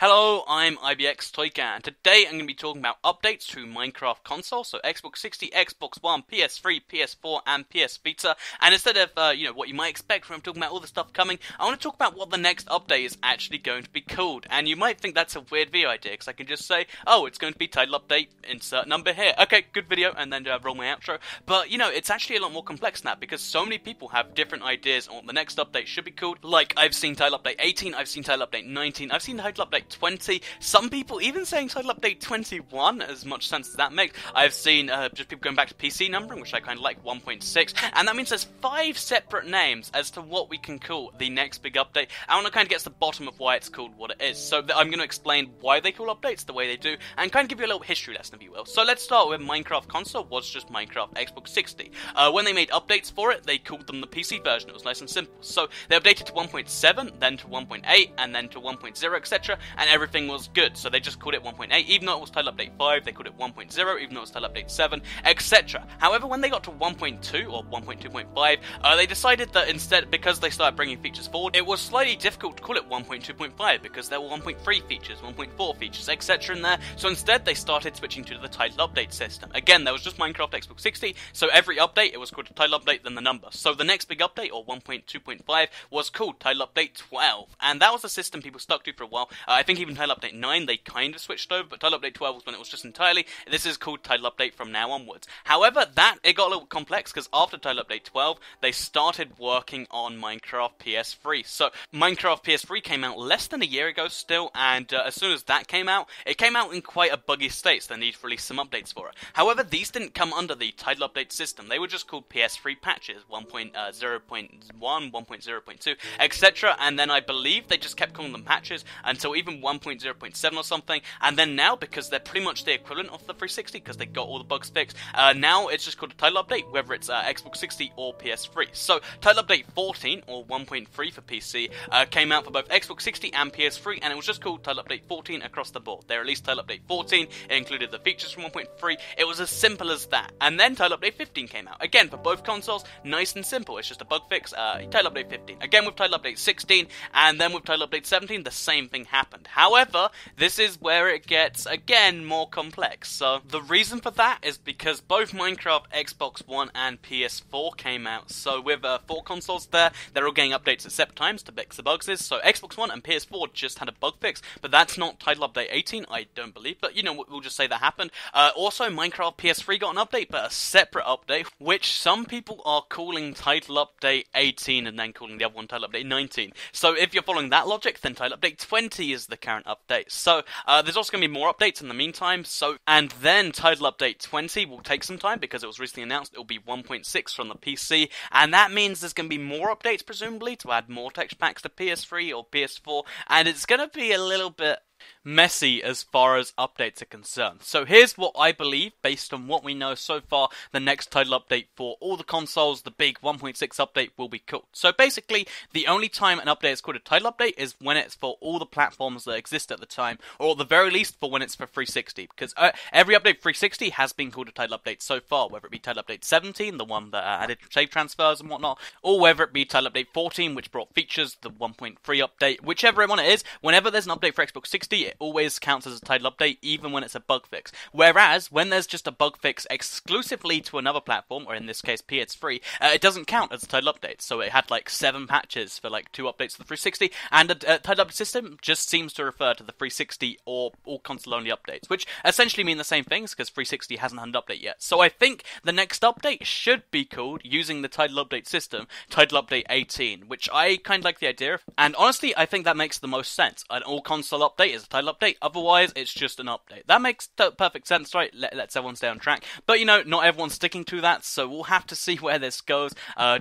Hello, I'm IBX Toyka, and today I'm going to be talking about updates to Minecraft console, so Xbox 60, Xbox One, PS3, PS4, and PS Vita. And instead of, what you might expect from talking about all the stuff coming, I want to talk about what the next update is actually going to be called. And you might think that's a weird video idea, because I can just say, oh, it's going to be title update, insert number here. Okay, good video, and then roll my outro. But, it's actually a lot more complex than that, because so many people have different ideas on what the next update should be called. Like, I've seen title update 18, I've seen title update 19, I've seen title update 20, some people even saying title update 21, as much sense as that makes. I've seen just people going back to PC numbering, which I kind of like, 1.6, and that means there's 5 separate names as to what we can call the next big update. I want to kind of get to the bottom of why it's called what it is, so I'm going to explain why they call updates the way they do, and kind of give you a little history lesson, if you will. So let's start with Minecraft console was just Minecraft Xbox 60. When they made updates for it, they called them the PC version. It was nice and simple. So they updated to 1.7, then to 1.8, and then to 1.0, etc., and everything was good, so they just called it 1.8, even though it was title update 5, they called it 1.0, even though it was title update 7, etc. However, when they got to 1.2 or 1.2.5, they decided that instead, because they started bringing features forward, it was slightly difficult to call it 1.2.5 because there were 1.3 features, 1.4 features, etc. in there, so instead they started switching to the title update system. Again, there was just Minecraft Xbox 60, so every update it was called a title update then the number. So the next big update, or 1.2.5, was called title update 12, and that was the system people stuck to for a while. I think even title update 9 they kind of switched over, but title update 12 was when it was just entirely. This is called title update from now onwards. However, it got a little complex because after title update 12 they started working on Minecraft PS3. So Minecraft PS3 came out less than a year ago still, and as soon as that came out, it came out in quite a buggy state, so they need to release some updates for it. However, these didn't come under the title update system. They were just called PS3 patches, 1.0.1, 1.0.2, etc. And then I believe they just kept calling them patches until even 1.0.7 or something, and then now, because they're pretty much the equivalent of the 360 because they got all the bugs fixed, now it's just called a title update, whether it's Xbox 60 or PS3. So title update 14, or 1.3 for PC, came out for both Xbox 60 and PS3, and it was just called title update 14 across the board. They released title update 14, it included the features from 1.3, it was as simple as that. And then title update 15 came out, again for both consoles, nice and simple, it's just a bug fix, title update 15. Again with title update 16, and then with title update 17, the same thing happened. However, this is where it gets, again, more complex. So the reason for that is because both Minecraft, Xbox One, and PS4 came out. So with 4 consoles there, they're all getting updates at separate times to fix the bugs. So Xbox One and PS4 just had a bug fix, but that's not title update 18, I don't believe. But, we'll just say that happened. Also, Minecraft PS3 got an update, but a separate update, which some people are calling title update 18 and then calling the other one title update 19. So if you're following that logic, then title update 20 is the current update. So there's also going to be more updates in the meantime, and then title update 20 will take some time because it was recently announced it will be 1.6 from the PC, and that means there's going to be more updates presumably to add more text packs to PS3 or PS4, and it's going to be a little bit messy as far as updates are concerned. So here's what I believe, based on what we know so far, the next title update for all the consoles, the big 1.6 update, will be called. So basically, the only time an update is called a title update is when it's for all the platforms that exist at the time, or at the very least for when it's for 360, because every update for 360 has been called a title update so far, whether it be title update 17, the one that added save transfers and whatnot, or whether it be title update 14, which brought features, the 1.3 update, whichever one it is. Whenever there's an update for Xbox 60, it always counts as a title update, even when it's a bug fix. Whereas, when there's just a bug fix exclusively to another platform, or in this case PS3, it doesn't count as a title update. So it had 7 patches for 2 updates to the 360, and a title update system just seems to refer to the 360 or all console-only updates, which essentially mean the same things, because 360 hasn't had an update yet. So I think the next update should be called, using the title update system, title update 18, which I kind of like the idea of, and honestly, I think that makes the most sense. An all-console update is a title update, otherwise it's just an update. That makes perfect sense, right? Let's everyone stay on track. But not everyone's sticking to that, so we'll have to see where this goes.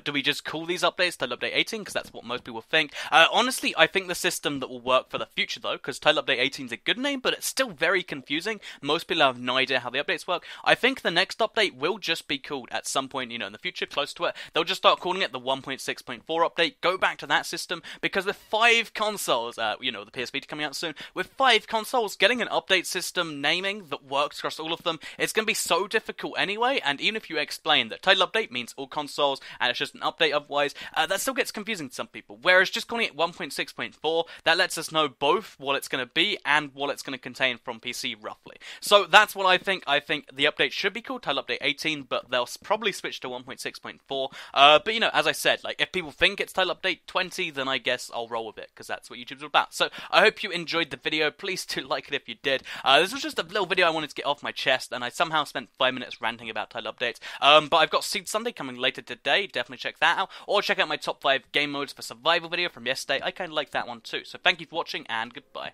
Do we just call these updates title update 18, because that's what most people think? Honestly, I think the system that will work for the future though, because title update 18 is a good name, but it's still very confusing. Most people have no idea how the updates work. I think the next update will just be called at some point, in the future, close to it. They'll just start calling it the 1.6.4 update, go back to that system, because with 5 consoles, the PS Vita coming out soon, with 5 5 consoles, getting an update system naming that works across all of them, it's going to be so difficult anyway, and even if you explain that title update means all consoles, and it's just an update otherwise, that still gets confusing to some people. Whereas just calling it 1.6.4, that lets us know both what it's going to be and what it's going to contain from PC roughly. So that's what I think. I think the update should be called Title Update 18, but they'll probably switch to 1.6.4. But you know, as I said, like if people think it's Title Update 20, then I guess I'll roll with it, because that's what YouTube's all about. So I hope you enjoyed the video. Please do like it if you did. This was just a little video I wanted to get off my chest, and I somehow spent 5 minutes ranting about title updates. But I've got Seed Sunday coming later today. Definitely check that out. Or check out my top 5 game modes for survival video from yesterday. I kind of like that one too. So thank you for watching, and goodbye.